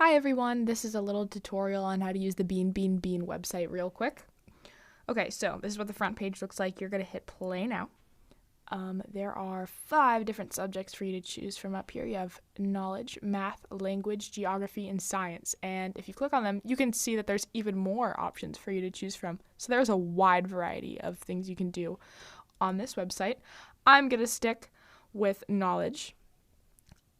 Hi everyone, this is a little tutorial on how to use the Bean website real quick. Okay, so this is what the front page looks like. You're going to hit play now. There are 5 different subjects for you to choose from up here. You have knowledge, math, language, geography, and science. And if you click on them, you can see that there's even more options for you to choose from. So there's a wide variety of things you can do on this website. I'm going to stick with knowledge.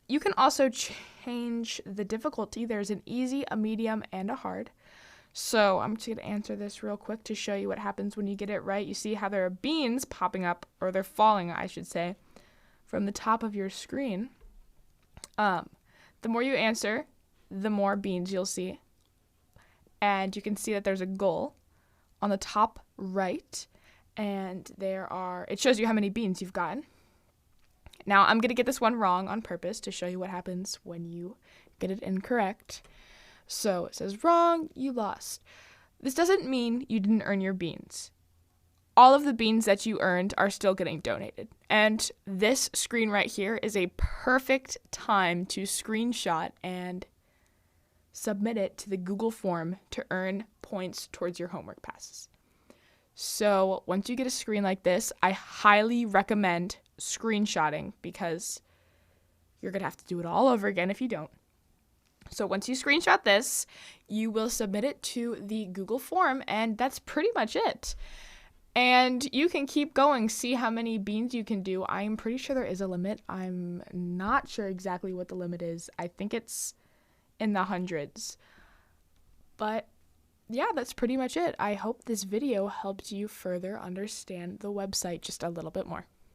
You can also change the difficulty. There's an easy, a medium, and a hard. So I'm just going to answer this real quick to show you what happens when you get it right. You see how there are beans popping up, or they're falling, I should say, from the top of your screen. The more you answer, the more beans you'll see. And you can see that there's a goal on the top right, and it shows you how many beans you've gotten. Now, I'm going to get this one wrong on purpose to show you what happens when you get it incorrect. So it says wrong, you lost. This doesn't mean you didn't earn your beans. All of the beans that you earned are still getting donated. And this screen right here is a perfect time to screenshot and submit it to the Google form to earn points towards your homework passes. So once you get a screen like this, I highly recommend screenshotting because you're going to have to do it all over again if you don't. So once you screenshot this, you will submit it to the Google form, and that's pretty much it. And you can keep going, see how many beans you can do. I'm pretty sure there is a limit. I'm not sure exactly what the limit is. I think it's in the hundreds. But yeah, that's pretty much it. I hope this video helped you further understand the website just a little bit more.